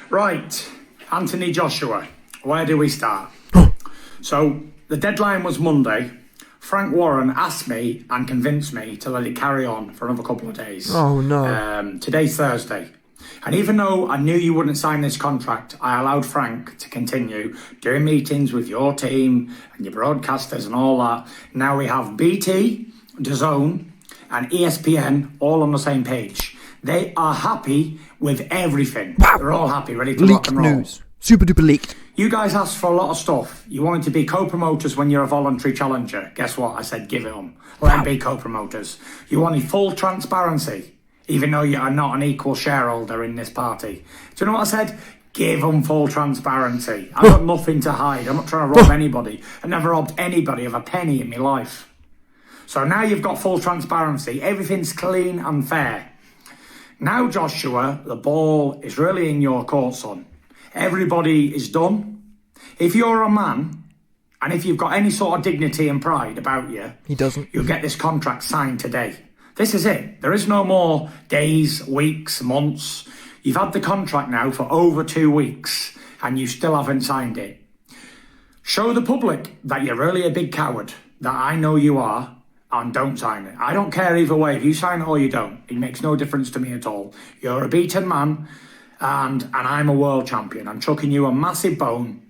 Right, Anthony Joshua, where do we start? So, the deadline was Monday. Frank Warren asked me and convinced me to let it carry on for another couple of days. Oh, no. Today's Thursday. And even though I knew you wouldn't sign this contract, I allowed Frank to continue doing meetings with your team and your broadcasters and all that. Now we have BT, Dazn, and ESPN all on the same page. They are happy with everything. Wow. They're all happy, ready to rock and roll. News. Super duper leaked. You guys asked for a lot of stuff. You wanted to be co-promoters when you're a voluntary challenger. Guess what? I said give it them. Let them be co-promoters. You wanted full transparency, even though you are not an equal shareholder in this party. Do you know what I said? Give them full transparency. I've got nothing to hide. I'm not trying to rob anybody. I never robbed anybody of a penny in my life. So now you've got full transparency. Everything's clean and fair. Now, Joshua, the ball is really in your court, son. Everybody is done. If you're a man, and if you've got any sort of dignity and pride about you, he doesn't. You'll get this contract signed today. This is it. There is no more days, weeks, months. You've had the contract now for over 2 weeks, and you still haven't signed it. Show the public that you're really a big coward, that I know you are, and don't sign it. I don't care either way. If you sign it or you don't, it makes no difference to me at all. You're a beaten man, and I'm a world champion. I'm chucking you a massive bone,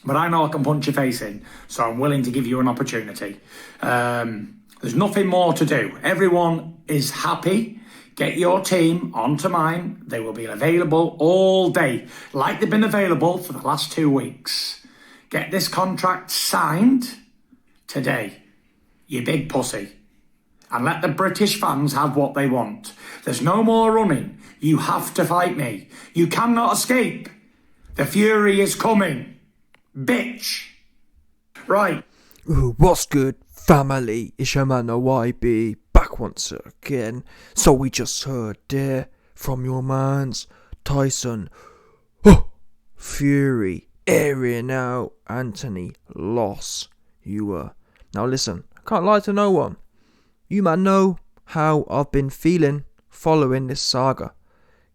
but I know I can punch your face in, so I'm willing to give you an opportunity. There's nothing more to do. Everyone is happy. Get your team onto mine. They will be available all day, like they've been available for the last 2 weeks. Get this contract signed today, you big pussy. And let the British fans have what they want. There's no more running. You have to fight me. You cannot escape. The Fury is coming. Bitch. Right. Ooh, what's good, family? It's your man, YB, back once again. So we just heard there from your man's Tyson. Fury airing out Anthony loss. You were. Now listen, I can't lie to no one. You man know how I've been feeling following this saga.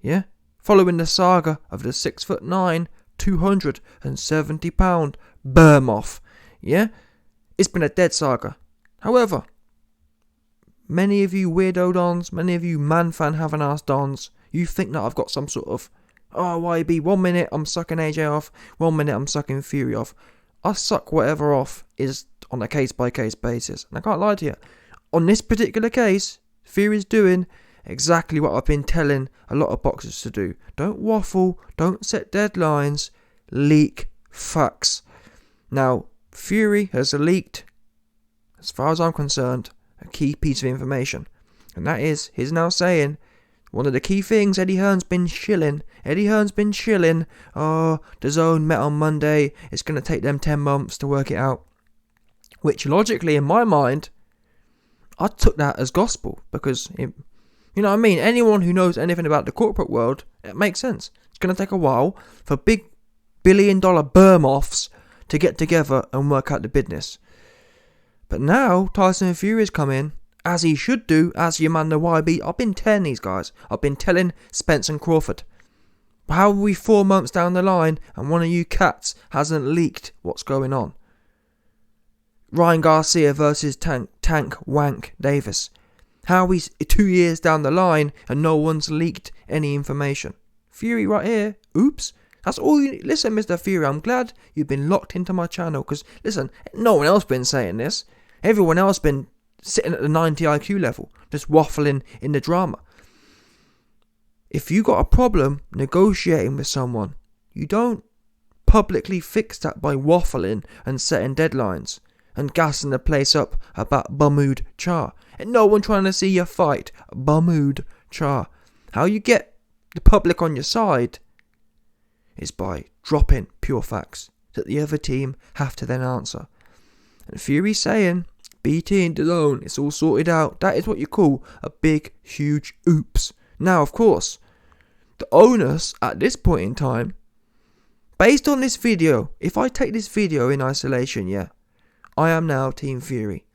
Yeah? Following the saga of the 6'9", 270 pound Bermoff. Yeah? It's been a dead saga. However, many of you weirdo dons, many of you man fan having ass dons, you think that I've got some sort of, YB, 1 minute I'm sucking AJ off, 1 minute I'm sucking Fury off. I suck whatever off is on a case by case basis. And I can't lie to you. On this particular case, Fury's doing exactly what I've been telling a lot of boxers to do. Don't waffle, don't set deadlines, leak facts. Now, Fury has leaked, as far as I'm concerned, a key piece of information. And that is, he's now saying, one of the key things Eddie Hearn's been shilling. Dazn met on Monday. It's going to take them 10 months to work it out. Which logically, in my mind, I took that as gospel. Because, you know what I mean? Anyone who knows anything about the corporate world, it makes sense. It's going to take a while for big billion-dollar Bermoffs to get together and work out the business. But now, Tyson Fury's come in, as he should do, as your man the YB. I've been telling these guys. I've been telling Spence and Crawford. How are we 4 months down the line and one of you cats hasn't leaked what's going on? Ryan Garcia versus Tank Wank Davis. How are we 2 years down the line and no one's leaked any information? Fury right here. Oops. That's all you... Listen, Mr. Fury, I'm glad you've been locked into my channel. Because, listen, no one else been saying this. Everyone else been sitting at the 90 IQ level. Just waffling in the drama. If you got a problem negotiating with someone, you don't publicly fix that by waffling and setting deadlines. And gassing the place up about Bummood Char. And no one trying to see you fight Bummood Char. How you get the public on your side is by dropping pure facts that the other team have to then answer. And Fury's saying, BT and Dazn, it's all sorted out. That is what you call a big, huge oops. Now, of course, the onus at this point in time, based on this video, if I take this video in isolation, yeah, I am now Team Fury.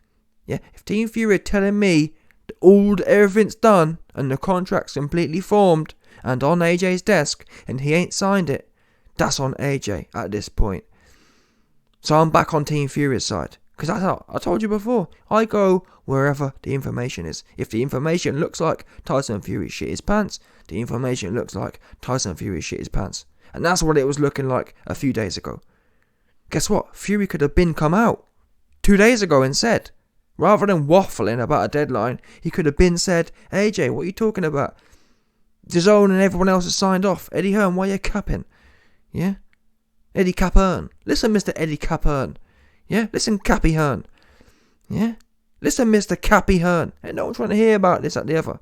Yeah, if Team Fury are telling me that everything's done and the contract's completely formed and on AJ's desk, and he ain't signed it, that's on AJ at this point. So I'm back on Team Fury's side. Because I told you before, I go wherever the information is. If the information looks like Tyson Fury shit his pants, the information looks like Tyson Fury shit his pants. And that's what it was looking like a few days ago. Guess what? Fury could have come out 2 days ago and said, rather than waffling about a deadline, he could have said, AJ, what are you talking about? Dazn and everyone else has signed off. Eddie Hearn, why are you capping? Yeah? Eddie Capern. Listen, Mr. Eddie Capern. Yeah? Listen, Cappy Hearn. Yeah? Listen, Mr. Cappy Hearn. Ain't no one trying to hear about this, that, the other.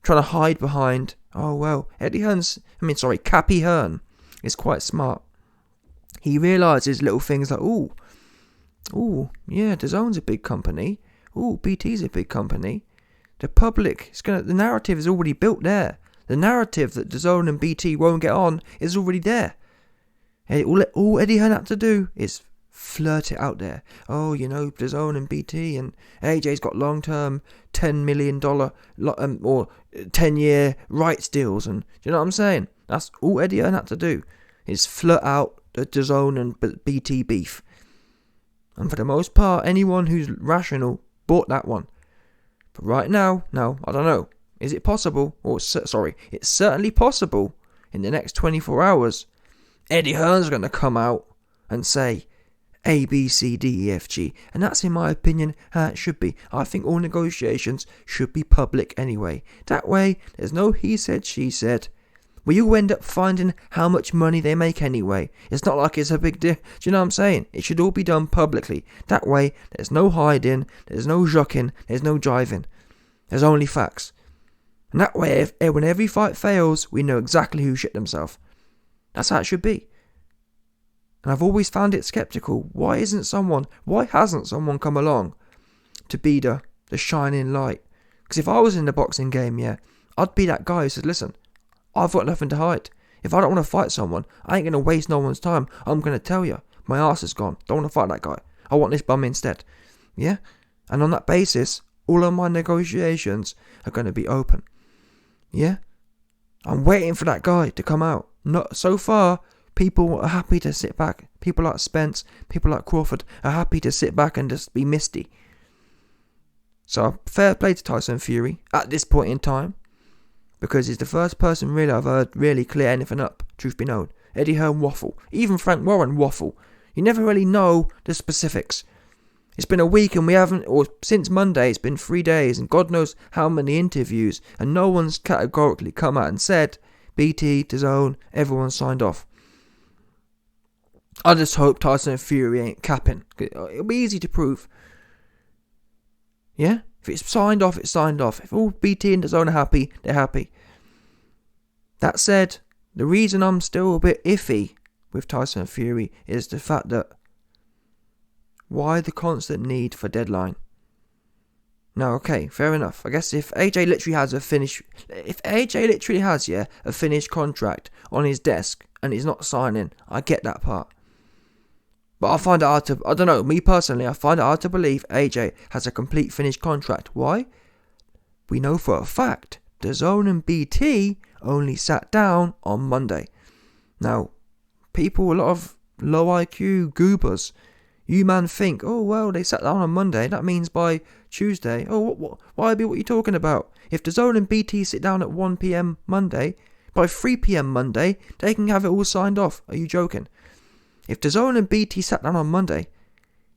Trying to hide behind, oh well, Cappy Hearn is quite smart. He realises little things like, yeah, Dazn's a big company. BT's a big company. The narrative is already built there. The narrative that Dazn and BT won't get on is already there. And all Eddie Hearn had to do is flirt it out there. Oh, Dazn and BT and AJ's got long-term $10 million or 10-year rights deals, and do you know what I'm saying? That's all Eddie Hearn had to do, is flirt out the Dazn and BT beef. And for the most part, anyone who's rational bought that one. But right now, no, I don't know. Is it possible? It's certainly possible in the next 24 hours. Eddie Hearn's going to come out and say A, B, C, D, E, F, G. And that's, in my opinion, how it should be. I think all negotiations should be public anyway. That way, there's no he said, she said. Well, you end up finding how much money they make anyway. It's not like it's a big deal. Do you know what I'm saying? It should all be done publicly. That way, there's no hiding, there's no jockeying, there's no jiving. There's only facts. And that way, when every fight fails, we know exactly who shit themselves. That's how it should be. And I've always found it skeptical. Why hasn't someone come along to be the shining light? Because if I was in the boxing game, yeah, I'd be that guy who says, listen, I've got nothing to hide. If I don't want to fight someone, I ain't going to waste no one's time. I'm going to tell you, my arse is gone. Don't want to fight that guy. I want this bum instead. Yeah? And on that basis, all of my negotiations are going to be open. Yeah? I'm waiting for that guy to come out. Not so far, people are happy to sit back. People like Spence, people like Crawford are happy to sit back and just be misty. So fair play to Tyson Fury at this point in time, because he's the first person really I've heard really clear anything up, truth be known. Eddie Hearn waffle. Even Frank Warren waffle. You never really know the specifics. It's been a week and we haven't, or since Monday, it's been 3 days and God knows how many interviews, and no one's categorically come out and said, BT, Dazn, everyone signed off. I just hope Tyson Fury ain't capping. It'll be easy to prove. Yeah? If it's signed off, it's signed off. If all BT and Dazn are happy, they're happy. That said, the reason I'm still a bit iffy with Tyson Fury is the fact that why the constant need for deadline? Now, okay, fair enough. I guess if AJ literally has a finished contract on his desk and he's not signing, I get that part. But I find it hard to, I don't know, me personally, I find it hard to believe AJ has a complete finished contract. Why? We know for a fact Dazn and BT only sat down on Monday. Now, people, a lot of low IQ goobers, you man think, oh well, they sat down on Monday, that means by Tuesday. Oh, why be what you talking about? If Dazn and BT sit down at 1 PM Monday, by 3 PM Monday, they can have it all signed off. Are you joking? If Dazn and BT sat down on Monday,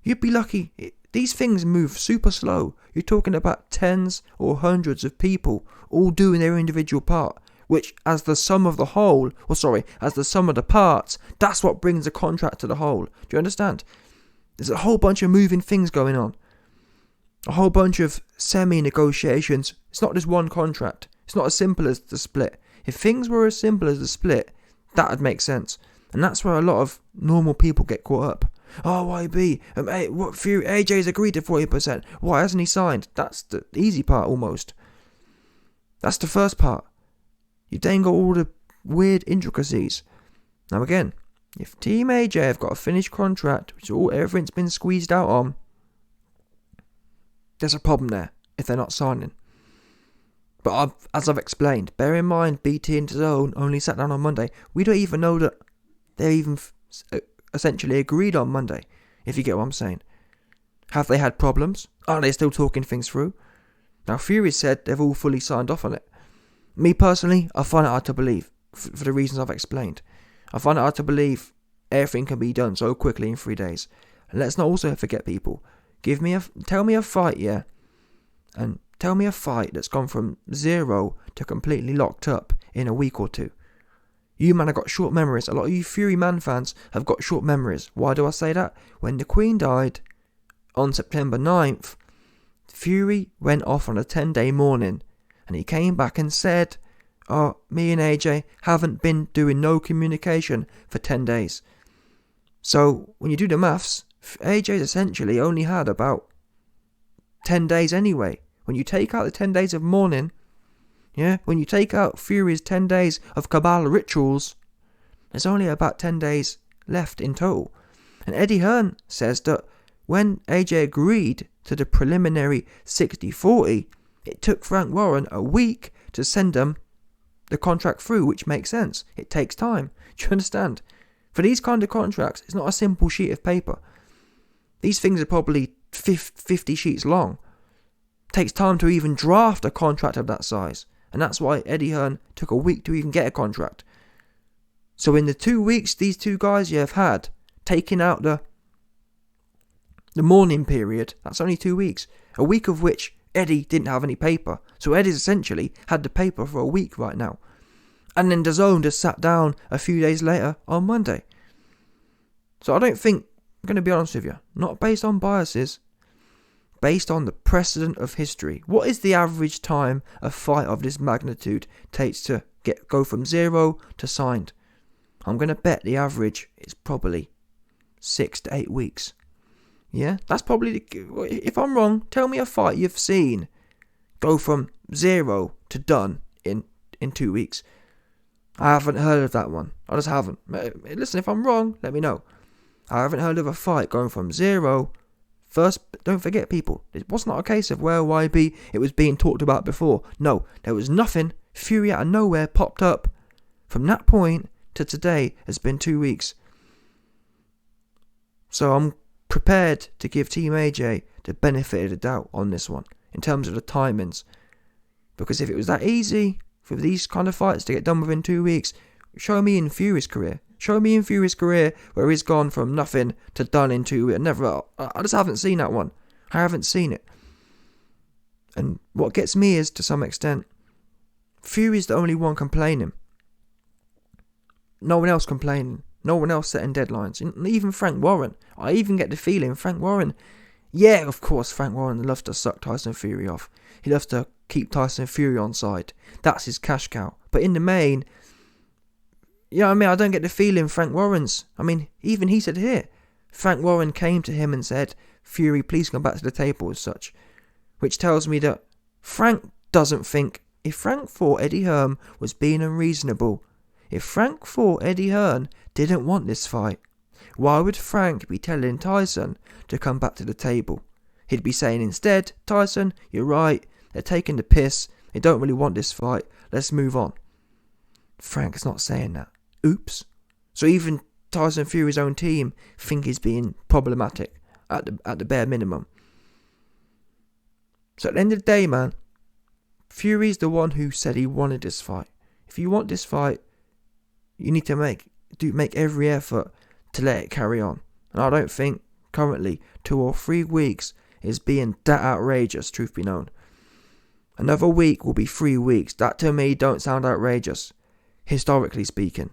you'd be lucky. These things move super slow. You're talking about tens or hundreds of people all doing their individual part, which as the sum of the whole, as the sum of the parts, that's what brings a contract to the whole. Do you understand? There's a whole bunch of moving things going on. A whole bunch of semi-negotiations. It's not just one contract. It's not as simple as the split. If things were as simple as the split, that would make sense. And that's where a lot of normal people get caught up. Oh, YB, AJ's agreed to 40%. Why hasn't he signed? That's the easy part almost. That's the first part. You've then got all the weird intricacies. Now again, if Team AJ have got a finished contract, which everything's been squeezed out on, there's a problem there if they're not signing. But as I've explained, bear in mind, BT and Dazn only sat down on Monday. We don't even know that they even essentially agreed on Monday, if you get what I'm saying. Have they had problems? Are they still talking things through? Now, Fury said they've all fully signed off on it. Me personally, I find it hard to believe, for the reasons I've explained. I find it hard to believe everything can be done so quickly in 3 days. And let's not also forget, people, tell me a fight, yeah? And tell me a fight that's gone from 0 to completely locked up in a week or 2. You man have got short memories. A lot of you Fury Man fans have got short memories. Why do I say that? When the Queen died on September 9th, Fury went off on a 10-day mourning, and he came back and said, "Oh, me and AJ haven't been doing no communication for 10 days. So, when you do the maths, AJ's essentially only had about 10 days anyway. When you take out the 10 days of mourning, yeah, when you take out Fury's 10 days of Cabal rituals, there's only about 10 days left in total. And Eddie Hearn says that when AJ agreed to the preliminary 60-40, it took Frank Warren a week to send them the contract through, which makes sense. It takes time. Do you understand? For these kind of contracts, it's not a simple sheet of paper. These things are probably 50 sheets long. It takes time to even draft a contract of that size. And that's why Eddie Hearn took a week to even get a contract. So in the 2 weeks these two guys have had, taking out the mourning period, that's only 2 weeks. A week of which Eddie didn't have any paper. So Eddie's essentially had the paper for a week right now. And then Dazn just sat down a few days later on Monday. So I don't think, I'm going to be honest with you, not based on biases, based on the precedent of history. What is the average time a fight of this magnitude takes to go from 0 to signed? I'm going to bet the average is probably 6 to 8 weeks. Yeah, that's probably, if I'm wrong, tell me a fight you've seen go from 0 to done in 2 weeks. I haven't heard of that one. I just haven't. Listen, if I'm wrong, let me know. I haven't heard of a fight going from 0. First, don't forget, people, it was not a case of where YB, it was being talked about before. No, there was nothing. Fury out of nowhere popped up. From that point to today has been 2 weeks. So I'm prepared to give Team AJ the benefit of the doubt on this one, in terms of the timings. Because if it was that easy for these kind of fights to get done within 2 weeks, show me in Fury's career. Show me in Fury's career where he's gone from nothing to done in 2 weeks. I just haven't seen that one. I haven't seen it. And what gets me is, to some extent, Fury's the only one complaining. No one else complaining. No one else setting deadlines. Even Frank Warren. I even get the feeling Frank Warren... Yeah, of course, Frank Warren loves to suck Tyson Fury off. He loves to keep Tyson Fury on side. That's his cash cow. But in the main... Yeah, I don't get the feeling Frank Warren's... even he said here, Frank Warren came to him and said, "Fury, please come back to the table," as such. Which tells me that Frank doesn't think... If Frank thought Eddie Hearn was being unreasonable, if Frank thought Eddie Hearn didn't want this fight, why would Frank be telling Tyson to come back to the table? He'd be saying instead, "Tyson, you're right, they're taking the piss, they don't really want this fight, let's move on." Frank is not saying that. Oops. So even Tyson Fury's own team think he's being problematic at the bare minimum. So at the end of the day, man, Fury's the one who said he wanted this fight. If you want this fight, you need to make every effort to let it carry on. And I don't think currently 2 or 3 weeks is being that outrageous, truth be known. Another week will be 3 weeks. That to me don't sound outrageous, historically speaking.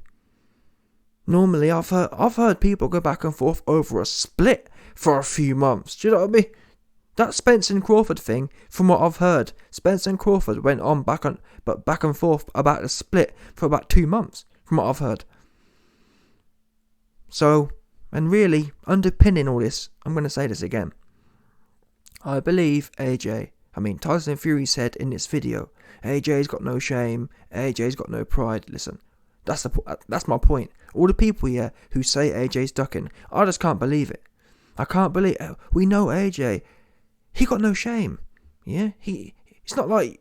Normally I've heard people go back and forth over a split for a few months. Do you know what I mean? That Spence and Crawford thing, from what I've heard, Spence and Crawford went on back and forth about a split for about 2 months, from what I've heard. So, and really, underpinning all this, I'm going to say this again. I believe Tyson Fury said in this video, AJ's got no shame, AJ's got no pride. Listen, that's my point. All the people here who say AJ's ducking, I just can't believe it. I can't believe it. We know AJ. He got no shame. Yeah, it's not like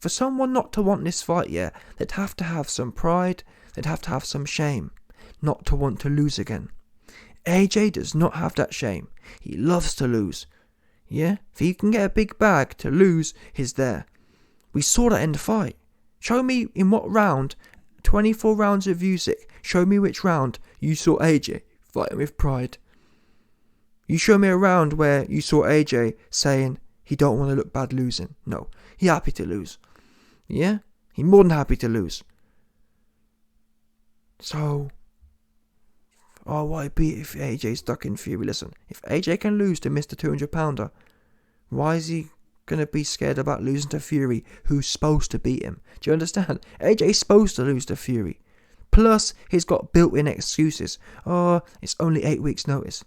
For someone not to want this fight, yeah, they'd have to have some pride, they'd have to have some shame, not to want to lose again. AJ does not have that shame. He loves to lose. Yeah, if he can get a big bag, to lose, he's there. We saw that in the fight. Show me in what round, 24 rounds of Usyk, show me which round you saw AJ fighting with pride. You show me a round where you saw AJ saying he don't want to look bad losing. No, he happy to lose. Yeah, he more than happy to lose. So, why be if AJ's stuck in Fury? Listen, if AJ can lose to Mr. 200-pounder, why is he going to be scared about losing to Fury, who's supposed to beat him? Do you understand? AJ's supposed to lose to Fury. Plus, he's got built-in excuses. It's only 8 weeks' notice.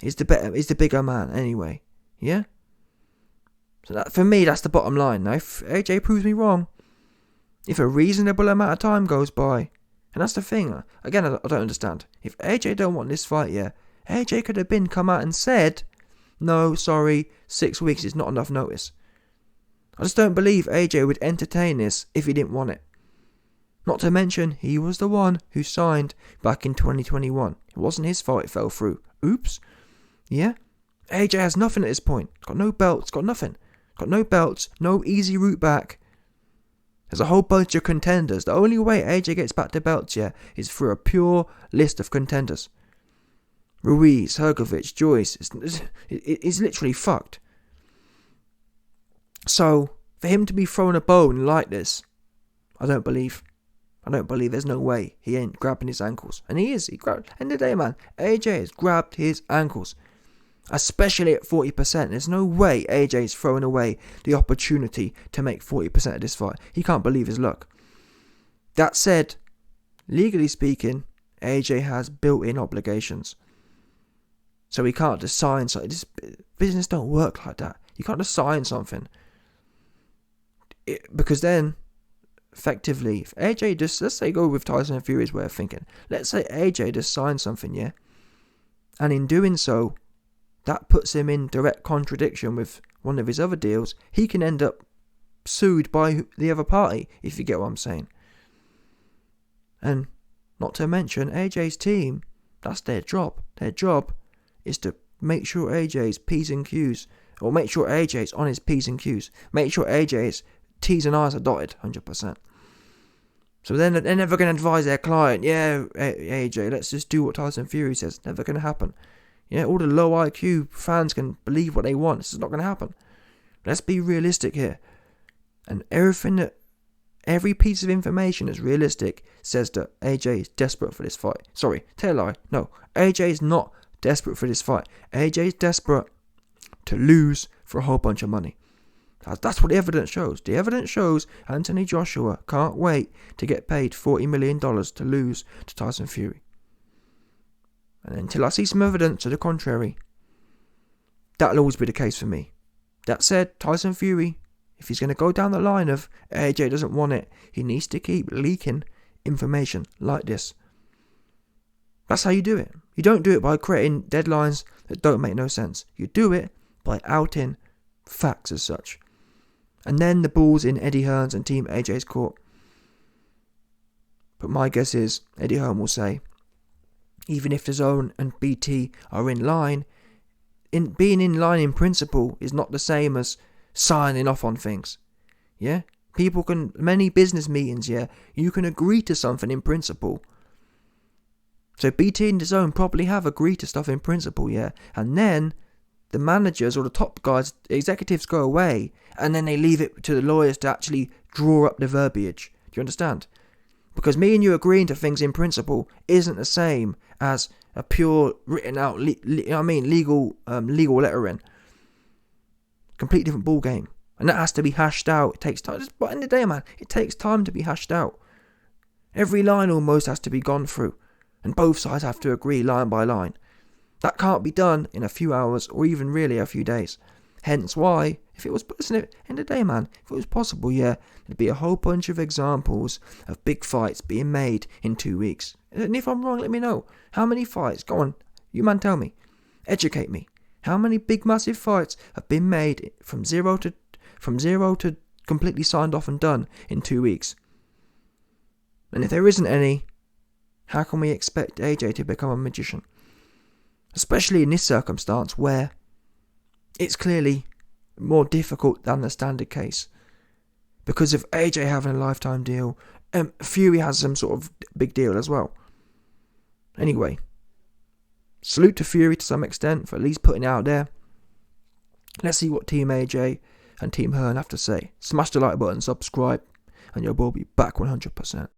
He's the bigger man anyway. Yeah? So that, for me, that's the bottom line. Now, if AJ proves me wrong, if a reasonable amount of time goes by, and that's the thing, again, I don't understand. If AJ don't want this fight, yeah, AJ could have come out and said, no, sorry, 6 weeks is not enough notice. I just don't believe AJ would entertain this if he didn't want it. Not to mention, he was the one who signed back in 2021. It wasn't his fault it fell through. Oops. Yeah? AJ has nothing at this point. Got no belts, got nothing. Got no belts, no easy route back. There's a whole bunch of contenders. The only way AJ gets back to belts, yeah, is through a pure list of contenders. Ruiz, Hrgovic, Joyce. It's literally fucked. So, for him to be thrown a bone like this, I don't believe there's no way he ain't grabbing his ankles. And he is. End of the day, man, AJ has grabbed his ankles. Especially at 40%. There's no way AJ's throwing away the opportunity to make 40% of this fight. He can't believe his luck. That said, legally speaking, AJ has built-in obligations. So he can't just sign something. This business don't work like that. You can't just sign something. Because then, effectively, if AJ just, let's say go with Tyson and Fury's way of thinking. Let's say AJ just signs something, yeah? And in doing so, that puts him in direct contradiction with one of his other deals. He can end up sued by the other party, if you get what I'm saying. And not to mention, AJ's team, that's their job. Their job is to make sure AJ's P's and Q's, or make sure AJ's on his P's and Q's. Make sure AJ's T's and I's are dotted, 100%. So then they're never going to advise their client, yeah, AJ, let's just do what Tyson Fury says. Never going to happen. Yeah, all the low IQ fans can believe what they want. This is not going to happen. Let's be realistic here. And every piece of information that's realistic says that AJ is desperate for this fight. Sorry, tell a lie. No, AJ is not desperate for this fight. AJ is desperate to lose for a whole bunch of money. That's what the evidence shows. The evidence shows Anthony Joshua can't wait to get paid $40 million to lose to Tyson Fury. And until I see some evidence to the contrary, that'll always be the case for me. That said, Tyson Fury, if he's going to go down the line of AJ doesn't want it, he needs to keep leaking information like this. That's how you do it. You don't do it by creating deadlines that don't make no sense. You do it by outing facts as such. And then the ball's in Eddie Hearn's and Team AJ's court. But my guess is Eddie Hearn will say, even if Dazn and BT are in line, being in line in principle is not the same as signing off on things. Yeah? Many business meetings, yeah, you can agree to something in principle. So BT and Dazn probably have agreed to stuff in principle, yeah? And then the managers or the top guys, executives go away, and then they leave it to the lawyers to actually draw up the verbiage. Do you understand? Because me and you agreeing to things in principle isn't the same as a pure written out, legal lettering. Complete different ball game, and that has to be hashed out. It takes time. But in the day, man, it takes time to be hashed out. Every line almost has to be gone through, and both sides have to agree line by line. That can't be done in a few hours or even really a few days. Hence why, if it was, in the day, man, if it was possible, yeah, there'd be a whole bunch of examples of big fights being made in 2 weeks. And if I'm wrong, let me know. How many fights? Go on, you man, tell me. Educate me. How many big, massive fights have been made from zero to completely signed off and done in 2 weeks. And if there isn't any, how can we expect AJ to become a magician? Especially in this circumstance where it's clearly more difficult than the standard case. Because of AJ having a lifetime deal, Fury has some sort of big deal as well. Anyway, salute to Fury to some extent for at least putting it out there. Let's see what Team AJ and Team Hearn have to say. Smash the like button, subscribe, and your boy will be back 100%.